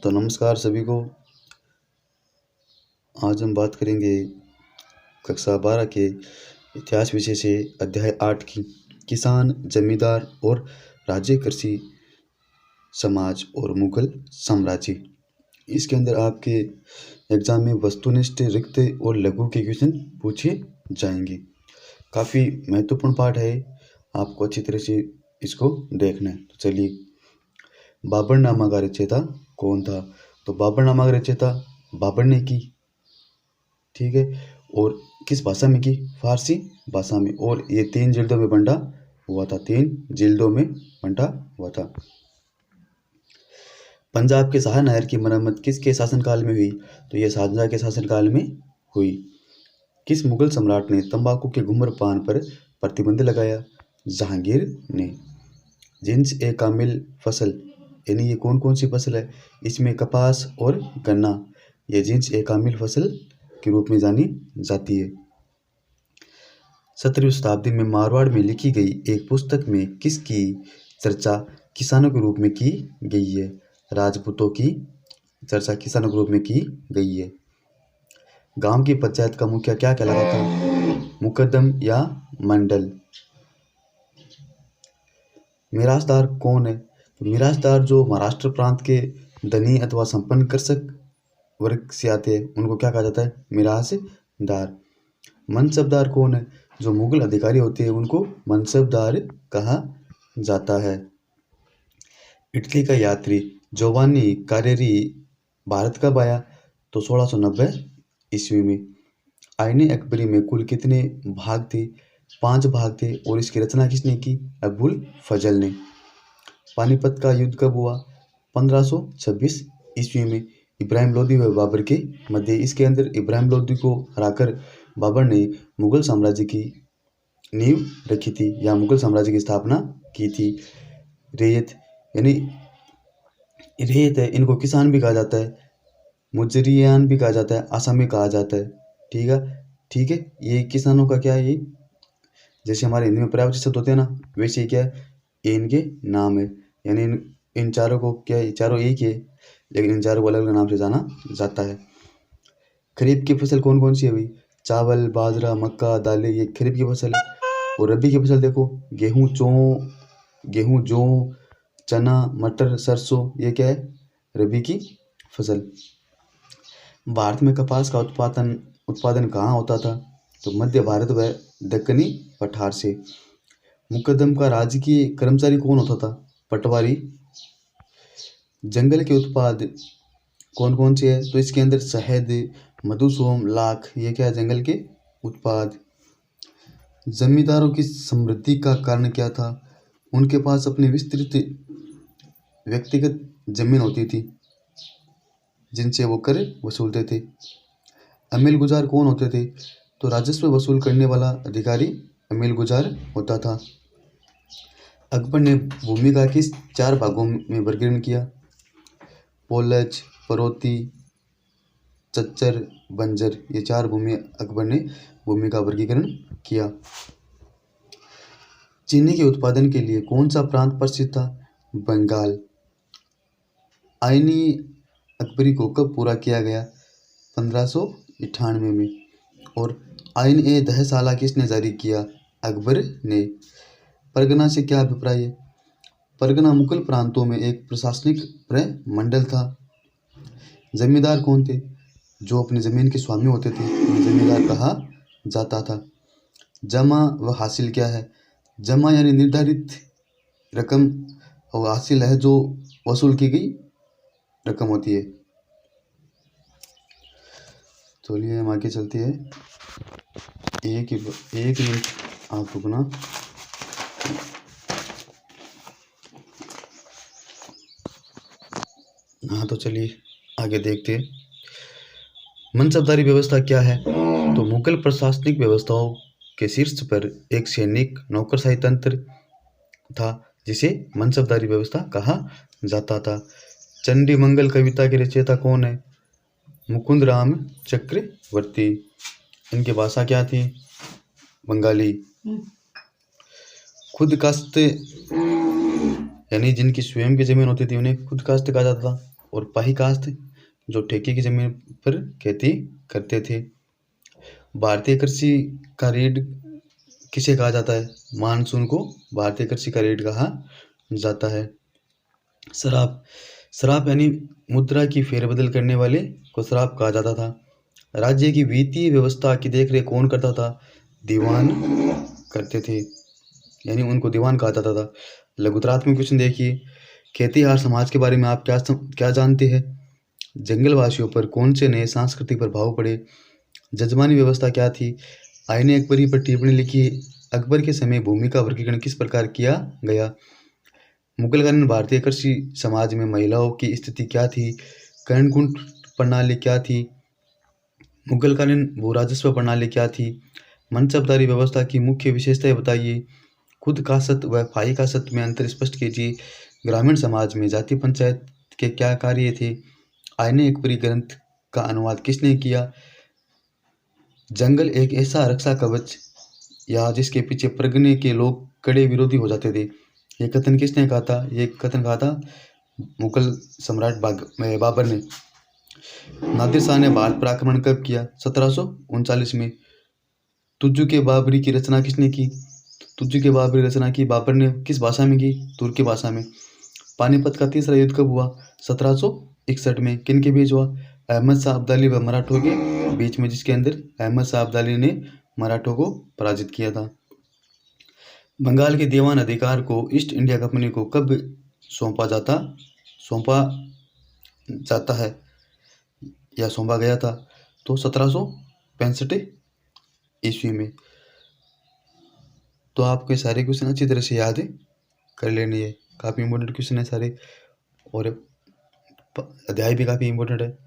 तो नमस्कार सभी को। आज हम बात करेंगे कक्षा 12 के इतिहास विषय से अध्याय 8 की किसान, जमींदार और राज्य कृषि समाज और मुगल साम्राज्य। इसके अंदर आपके एग्जाम में वस्तुनिष्ठ, रिक्त और लघु के क्वेश्चन पूछे जाएंगे। काफ़ी महत्वपूर्ण पाठ है, आपको अच्छी तरह से इसको देखना है। तो चलिए, बाबरनामा का रचयिता कौन था? तो बाबरनामा का रचयिता बाबर ने की, ठीक है। और किस भाषा में की? फारसी भाषा में। और ये 3 जिल्दों में बंटा हुआ था, 3 जिल्दों में बंटा हुआ था। पंजाब के सहा नहर की मरम्मत किसके शासनकाल में हुई? तो ये शाहजहां के शासनकाल में हुई। किस मुगल सम्राट ने तंबाकू के धूम्रपान पर प्रतिबंध लगाया? जहांगीर ने। जिन्स ए कामिल फसल, यानी ये कौन कौन सी फसल है? इसमें कपास और गन्ना, ये जिन्स ए कामिल फसल के रूप में जानी जाती है। 17वीं शताब्दी में मारवाड़ में लिखी गई एक पुस्तक में किसकी चर्चा किसानों के रूप में की गई है? राजपूतों की चर्चा किसानों के रूप में की गई है। गांव की पंचायत का मुखिया क्या कहलाता था? मुकद्दम या मंडल। मिरासदार कौन है? तो मिरासदार जो महाराष्ट्र प्रांत के धनी अथवा संपन्न कृषक वर्ग से आते हैं, उनको क्या कहा जाता है? मिरासदार। मनसबदार कौन है? जो मुगल अधिकारी होते हैं, उनको मनसबदार कहा जाता है। इटली का यात्री जोवानी कारेरी भारत कब आया? तो 1690 ईस्वी में। आईने अकबरी में कुल कितने भाग थे? 5 भाग थे। और इसकी रचना किसने की? अबुल फजल ने। पानीपत का युद्ध कब हुआ? 1526 ईस्वी में। इब्राहिम लोदी व बाबर के मध्य। इसके अंदर इब्राहिम लोदी को हराकर बाबर ने मुगल साम्राज्य की नींव रखी थी, या मुगल साम्राज्य की स्थापना की थी। रेयत, यानी रेयत है, इनको किसान भी कहा जाता है, मुजरियान भी कहा जाता है, आसामी कहा जाता है। ठीक है। ये किसानों का क्या है? ये जैसे हमारे हिंदी में पर्यायवाची शब्द होते हैं ना, वैसे क्या है? ये इनके नाम है। यानी इन चारों को क्या है? चारों एक ही है, लेकिन इन चारों को अलग अलग नाम से जाना जाता है। खरीफ की फसल कौन कौन सी है भाई? चावल, बाजरा, मक्का, दालें, ये खरीफ की फसल है। और रबी की फसल देखो, गेहूँ, जौ, चना, मटर, सरसों, ये क्या है? रबी की फसल। भारत में कपास का उत्पादन कहाँ होता था? तो मध्य भारत व दक्कनी पठार से। मुकद्दम का राजकीय कर्मचारी कौन होता था? पटवारी। जंगल के उत्पाद कौन कौन से है? तो इसके अंदर शहद, मधुसोम, लाख, ये क्या है? जंगल के उत्पाद। जमींदारों की समृद्धि का कारण क्या था? उनके पास अपनी विस्तृत व्यक्तिगत जमीन होती थी, जिनसे वो कर वसूलते थे। अमील गुजार कौन होते थे? तो राजस्व वसूल करने वाला अधिकारी अमील गुजार होता था। अकबर ने भूमि का किस 4 भागों में वर्गीकरण किया? पोलज, परोती, चच्चर, बंजर, ये 4 भूमि अकबर ने भूमि का वर्गीकरण किया। चीनी के उत्पादन के लिए कौन सा प्रांत प्रसिद्ध था? बंगाल। आईनी अकबरी को कब पूरा किया गया? 1598 में। और आइन ए दहसाला किसने जारी किया? अकबर ने। परगना से क्या अभिप्राय है? परगना मुगल प्रांतों में एक प्रशासनिक प्रमंडल था। जमींदार कौन थे? जो अपनी जमीन के स्वामी होते थे, उन्हें जमींदार कहा जाता था। जमा व हासिल क्या है? जमा यानी निर्धारित रकम, और हासिल है जो वसूल की गई रकम होती है। चलिए हम आगे चलते हैं। एक मिनट आप रुकना। हाँ, तो चलिए आगे देखते हैं। मनसबदारी व्यवस्था क्या है? तो मुगल प्रशासनिक व्यवस्थाओं के शीर्ष पर एक सैनिक नौकरशाही तंत्र था, जिसे मनसबदारी व्यवस्था कहा जाता था। चंडी मंगल कविता के रचयिता कौन है? मुकुंद राम चक्रवर्ती। इनकी भाषा क्या थी? बंगाली। खुद काश्त, यानी जिनकी स्वयं की जमीन होती थी, उन्हें खुद काश्त कहा जाता था। और पाही कास्त जो ठेके की ज़मीन पर खेती करते थे। भारतीय कृषि का रीढ़ किसे कहा जाता है? मानसून को भारतीय कृषि का रीढ़ कहा जाता है। सराप सराप यानी मुद्रा की फेरबदल करने वाले को सराप कहा जाता था। राज्य की वित्तीय व्यवस्था की देखरेख कौन करता था? दीवान करते थे, यानी उनको दीवान कहा जाता था। लघुतरात्मक क्वेश्चन देखिए, खेतीहार समाज के बारे में आप क्या जानते हैं? जंगलवासियों पर कौन से नए सांस्कृतिक प्रभाव पड़े? जजमानी व्यवस्था क्या थी? आईने अकबरी पर टिप्पणी लिखी। अकबर के समय भूमि का वर्गीकरण किस प्रकार किया गया? मुगलकालीन भारतीय कृषि समाज में महिलाओं की स्थिति क्या थी? कर्णकुट प्रणाली क्या थी? मुगलकालीन भू राजस्व प्रणाली क्या थी? मनसबदारी व्यवस्था की मुख्य विशेषताएं बताइए। खुद कासत व फाई कासत में अंतर स्पष्ट कीजिए। ग्रामीण समाज में जाति पंचायत के क्या कार्य थे? आईने अकबरी ग्रंथ का अनुवाद किसने किया? जंगल एक ऐसा रक्षा कवच या जिसके पीछे परगने के लोग कड़े विरोधी हो जाते थे, ये कथन किसने कहा था? ये कथन कहा था मुगल सम्राट बाबर ने। नादिर शाह ने भारत पर आक्रमण कब किया? 1739 में। तुज्जु के बाबरी की रचना किसने की? तुज्जु के बाबरी रचना की बाबर ने किस भाषा में की? तुर्की भाषा में। पानीपत का तीसरा युद्ध कब हुआ? 1761 में। किन के बीच हुआ? अहमद शाह अब्दाली व मराठों के बीच में, जिसके अंदर अहमद शाह अब्दाली ने मराठों को पराजित किया था। बंगाल के दीवान अधिकार को ईस्ट इंडिया कंपनी को कब सौंपा जाता है या सौंपा गया था? तो 1765 ईस्वी में। तो आपके सारे क्वेश्चन अच्छी तरह से याद कर लेनी है, काफ़ी इंपॉर्टेंट क्वेश्चन है सारे, और अध्याय भी काफ़ी इंपॉर्टेंट है।